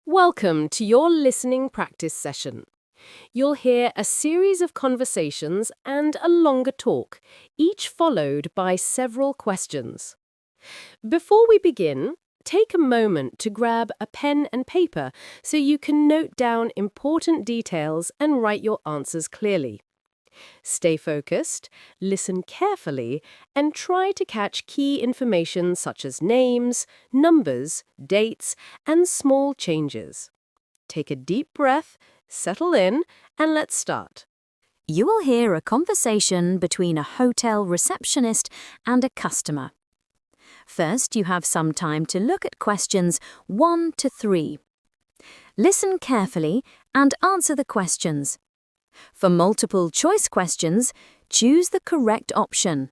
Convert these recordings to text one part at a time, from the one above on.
Welcome to your listening practice session. You'll hear a series of conversations and a longer talk, each followed by several questions. Before we begin, take a moment to grab a pen and paper so you can note down important details and write your answers clearly. Stay focused, listen carefully, and try to catch key information such as names, numbers, dates, and small changes. Take a deep breath, settle in, and let's start. You will hear a conversation between a hotel receptionist and a customer. First, you have some time to look at questions 1 to 3. Listen carefully and answer the questions. For multiple choice questions, choose the correct option.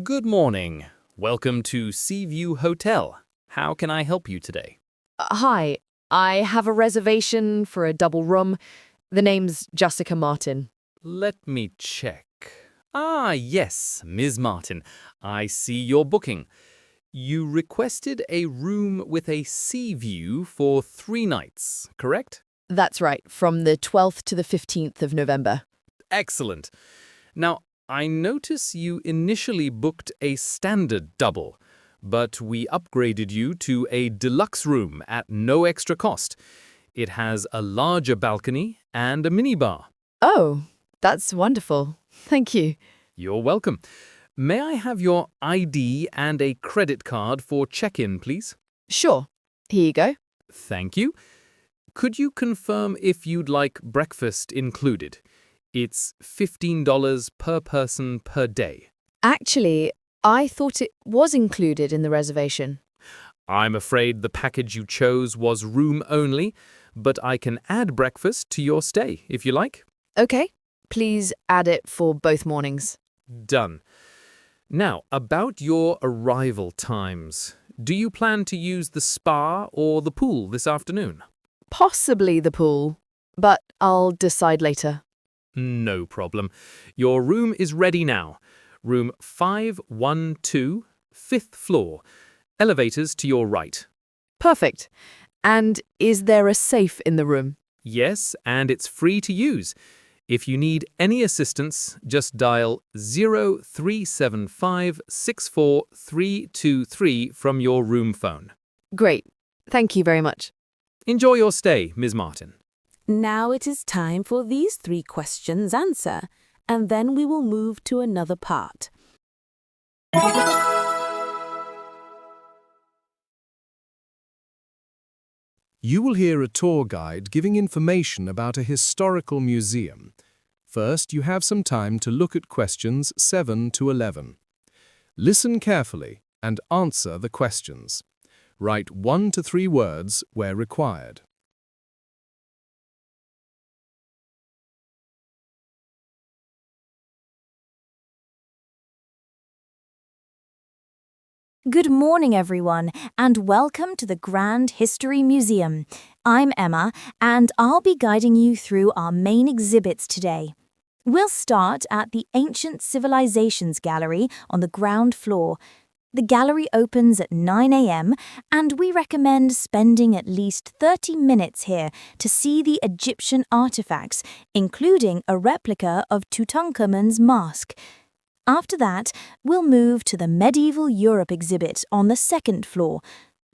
Good morning. Welcome to Seaview Hotel. How can I help you today? Hi, I have a reservation for a double room. The name's Jessica Martin. Let me check. Yes, Ms. Martin. I see your booking. You requested a room with a sea view for 3 nights, correct? That's right, from the 12th to the 15th of November. Excellent. Now, I notice you initially booked a standard double, but we upgraded you to a deluxe room at no extra cost. It has a larger balcony and a minibar. Oh, that's wonderful. Thank you. You're welcome. May I have your ID and a credit card for check-in, please? Sure. Here you go. Thank you. Could you confirm if you'd like breakfast included? It's $15 per person per day. Actually, I thought it was included in the reservation. I'm afraid the package you chose was room only, but I can add breakfast to your stay if you like. Okay, please add it for both mornings. Done. Now, about your arrival times. Do you plan to use the spa or the pool this afternoon? Possibly the pool, but I'll decide later. No problem. Your room is ready now. Room 512, 5th floor. Elevators to your right. Perfect. And is there a safe in the room? Yes, and it's free to use. If you need any assistance, just dial 0375 64323 from your room phone. Great. Thank you very much. Enjoy your stay, Ms. Martin. Now it is time for these 3 questions answer, and then we will move to another part. You will hear a tour guide giving information about a historical museum. First, you have some time to look at questions 7 to 11. Listen carefully and answer the questions. Write 1 to 3 words where required. Good morning, everyone, and welcome to the Grand History Museum. I'm Emma, and I'll be guiding you through our main exhibits today. We'll start at the Ancient Civilizations Gallery on the ground floor. The gallery opens at 9 a.m., and we recommend spending at least 30 minutes here to see the Egyptian artifacts, including a replica of Tutankhamun's mask. After that, we'll move to the Medieval Europe exhibit on the 2nd floor.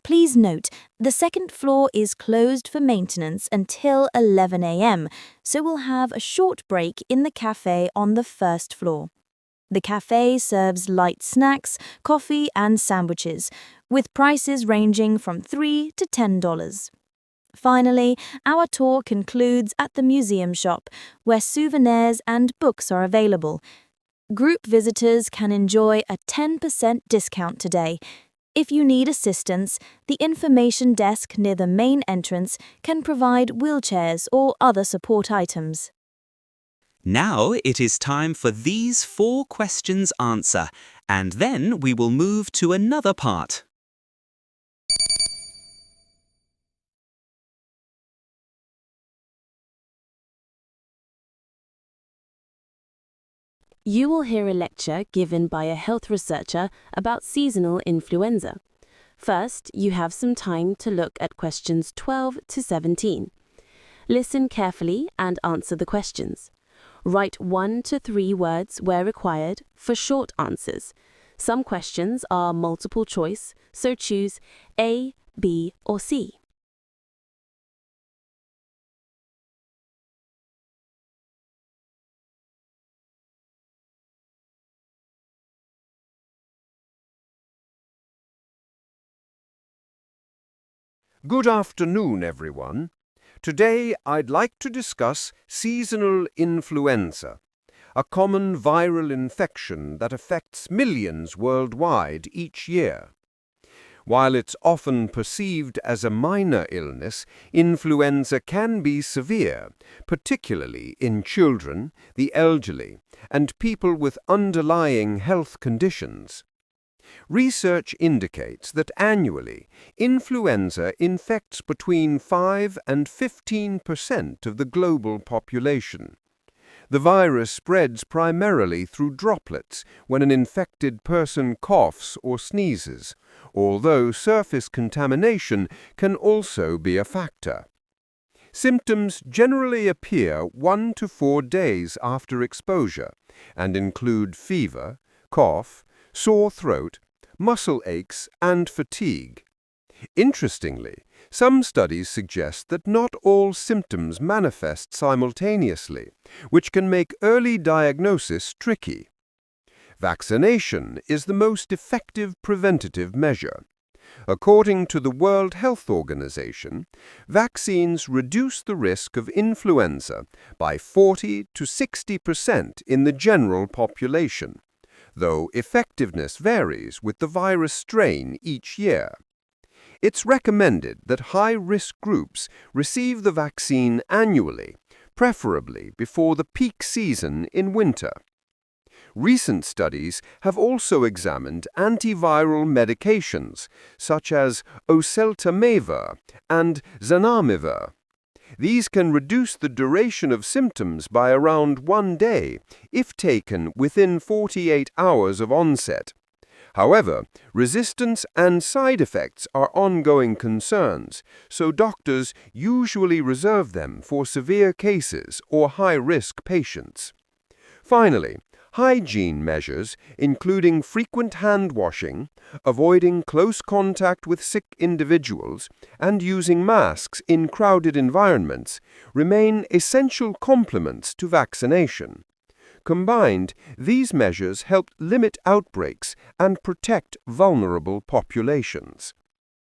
Please note, the 2nd floor is closed for maintenance until 11 a.m., so we'll have a short break in the cafe on the 1st floor. The cafe serves light snacks, coffee, and sandwiches, with prices ranging from $3 to $10. Finally, our tour concludes at the museum shop, where souvenirs and books are available. Group visitors can enjoy a 10% discount today. If you need assistance, the information desk near the main entrance can provide wheelchairs or other support items. Now it is time for these 4 questions answer, and then we will move to another part. You will hear a lecture given by a health researcher about seasonal influenza. First, you have some time to look at questions 12 to 17. Listen carefully and answer the questions. Write 1 to 3 words where required for short answers. Some questions are multiple choice, so choose A, B, or C. Good afternoon, everyone. Today I'd like to discuss seasonal influenza, a common viral infection that affects millions worldwide each year. While it's often perceived as a minor illness, influenza can be severe, particularly in children, the elderly, and people with underlying health conditions. Research indicates that annually, influenza infects between 5 and 15% of the global population. The virus spreads primarily through droplets when an infected person coughs or sneezes, although surface contamination can also be a factor. Symptoms generally appear 1 to 4 days after exposure and include fever, cough, sore throat, muscle aches, and fatigue. Interestingly, some studies suggest that not all symptoms manifest simultaneously, which can make early diagnosis tricky. Vaccination is the most effective preventative measure. According to the World Health Organization, vaccines reduce the risk of influenza by 40 to 60% in the general population, though effectiveness varies with the virus strain each year. It's recommended that high-risk groups receive the vaccine annually, preferably before the peak season in winter. Recent studies have also examined antiviral medications such as oseltamivir and zanamivir. These can reduce the duration of symptoms by around 1 day if taken within 48 hours of onset. However, resistance and side effects are ongoing concerns, so doctors usually reserve them for severe cases or high-risk patients. Finally, hygiene measures, including frequent hand washing, avoiding close contact with sick individuals, and using masks in crowded environments, remain essential complements to vaccination. Combined, these measures help limit outbreaks and protect vulnerable populations.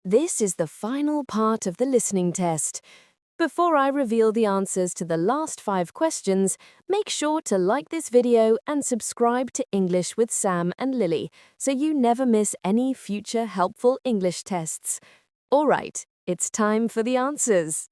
This is the final part of the listening test. Before I reveal the answers to the last 5 questions, make sure to like this video and subscribe to English with Sam and Lily so you never miss any future helpful English tests. All right, it's time for the answers.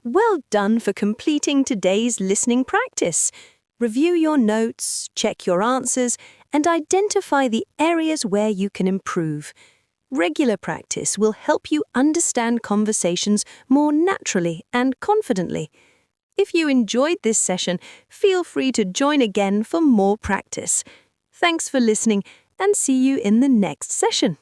Well done for completing today's listening practice. Review your notes, check your answers, and identify the areas where you can improve. Regular practice will help you understand conversations more naturally and confidently. If you enjoyed this session, feel free to join again for more practice. Thanks for listening, and see you in the next session.